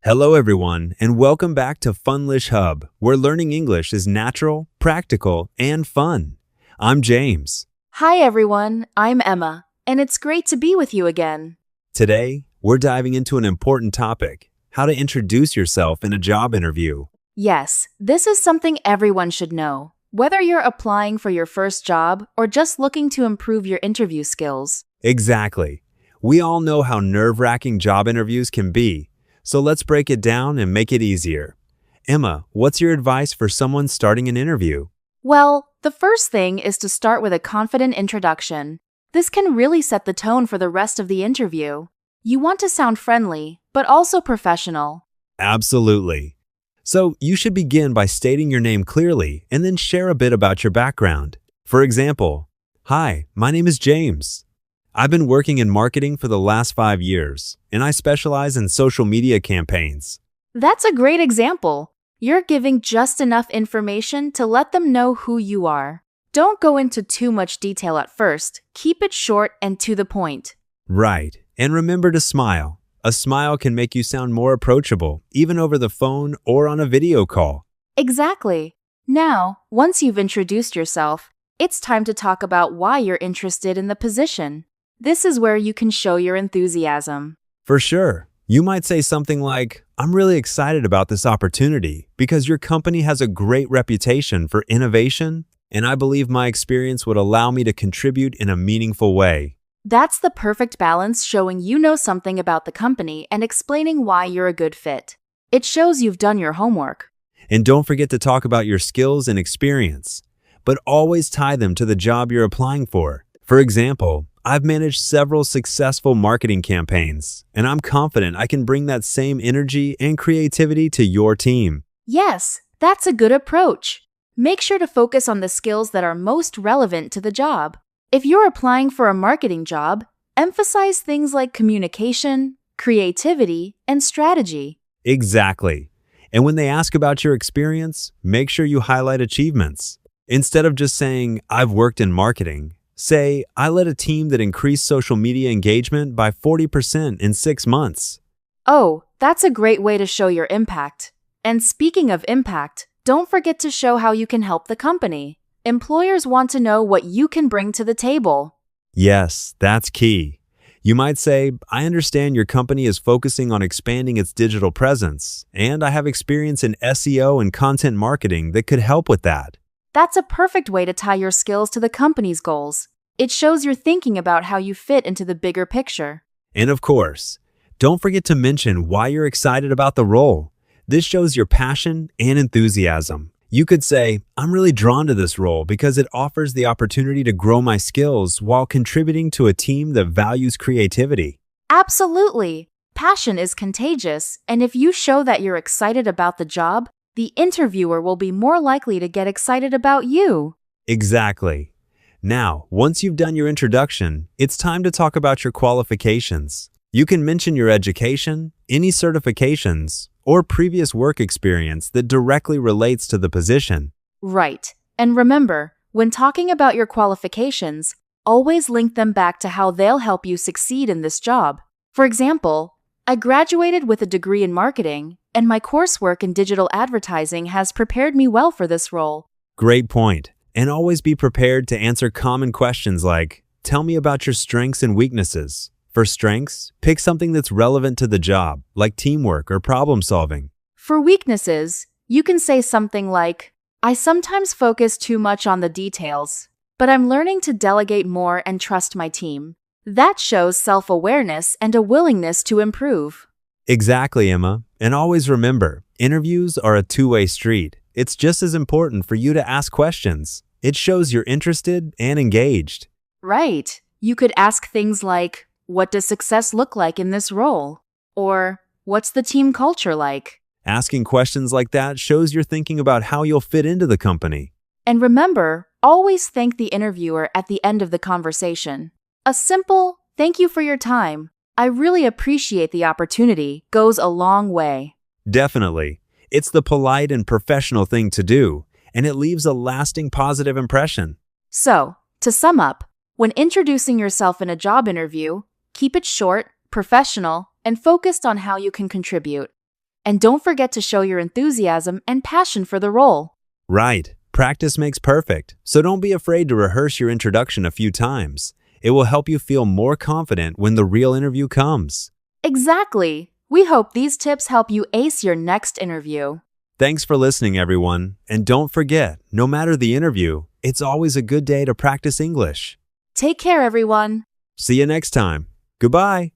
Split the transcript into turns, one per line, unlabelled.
Hello, everyone, and welcome back to Funlish Hub, where learning English is natural, practical, and fun. I'm James.
Hi everyone, I'm Emma, and it's great to be with you again.
Today, we're diving into an important topic: how to introduce yourself in a job interview.
Yes, this is something everyone should know, whether you're applying for your first job or just looking to improve your interview skills.
Exactly. We all know how nerve-wracking job interviews can be, so let's break it down and make it easier. Emma, what's your advice for someone starting an interview?
Well, the first thing is to start with a confident introduction. This can really set the tone for the rest of the interview. You want to sound friendly, but also professional.
Absolutely. So, you should begin by stating your name clearly and then share a bit about your background. For example, "Hi, my name is James. I've been working in marketing for the last 5 years, and I specialize in social media campaigns."
That's a great example. You're giving just enough information to let them know who you are. Don't go into too much detail at first. Keep it short and to the point.
Right. And remember to smile. A smile can make you sound more approachable, even over the phone or on a video call.
Exactly. Now, once you've introduced yourself, it's time to talk about why you're interested in the position. This is where you can show your enthusiasm.
For sure. You might say something like, "I'm really excited about this opportunity because your company has a great reputation for innovation, and I believe my experience would allow me to contribute in a meaningful way."
That's the perfect balance, showing you know something about the company and explaining why you're a good fit. It shows you've done your homework.
And don't forget to talk about your skills and experience, but always tie them to the job you're applying for. For example, I've managed several successful marketing campaigns, and I'm confident I can bring that same energy and creativity to your team.
Yes, that's a good approach. Make sure to focus on the skills that are most relevant to the job. If you're applying for a marketing job, emphasize things like communication, creativity, and strategy.
Exactly. And when they ask about your experience, make sure you highlight achievements. Instead of just saying, "I've worked in marketing," say, "I led a team that increased social media engagement by 40% in 6 months."
Oh, that's a great way to show your impact. And speaking of impact, don't forget to show how you can help the company. Employers want to know what you can bring to the table.
Yes, that's key. You might say, "I understand your company is focusing on expanding its digital presence, and I have experience in SEO and content marketing that could help with that."
That's a perfect way to tie your skills to the company's goals. It shows you're thinking about how you fit into the bigger picture.
And of course, don't forget to mention why you're excited about the role. This shows your passion and enthusiasm. You could say, "I'm really drawn to this role because it offers the opportunity to grow my skills while contributing to a team that values creativity."
Absolutely. Passion is contagious, and if you show that you're excited about the job, the interviewer will be more likely to get excited about you.
Exactly. Now, once you've done your introduction, it's time to talk about your qualifications. You can mention your education, any certifications, or previous work experience that directly relates to the position.
Right. And remember, when talking about your qualifications, always link them back to how they'll help you succeed in this job. For example, I graduated with a degree in marketing, and my coursework in digital advertising has prepared me well for this role.
Great point. And always be prepared to answer common questions like, "Tell me about your strengths and weaknesses." For strengths, pick something that's relevant to the job, like teamwork or problem solving.
For weaknesses, you can say something like, "I sometimes focus too much on the details, but I'm learning to delegate more and trust my team." That shows self-awareness and a willingness to improve.
Exactly, Emma. And always remember, interviews are a two-way street. It's just as important for you to ask questions. It shows you're interested and engaged.
Right. You could ask things like, "What does success look like in this role?" Or, "What's the team culture like?"
Asking questions like that shows you're thinking about how you'll fit into the company.
And remember, always thank the interviewer at the end of the conversation. A simple, "Thank you for your time. I really appreciate the opportunity," goes a long way.
Definitely. It's the polite and professional thing to do, and it leaves a lasting positive impression.
So, to sum up, when introducing yourself in a job interview, keep it short, professional, and focused on how you can contribute. And don't forget to show your enthusiasm and passion for the role.
Right. Practice makes perfect, so don't be afraid to rehearse your introduction a few times. It will help you feel more confident when the real interview comes.
Exactly. We hope these tips help you ace your next interview.
Thanks for listening, everyone. And don't forget, no matter the interview, it's always a good day to practice English.
Take care, everyone.
See you next time. Goodbye.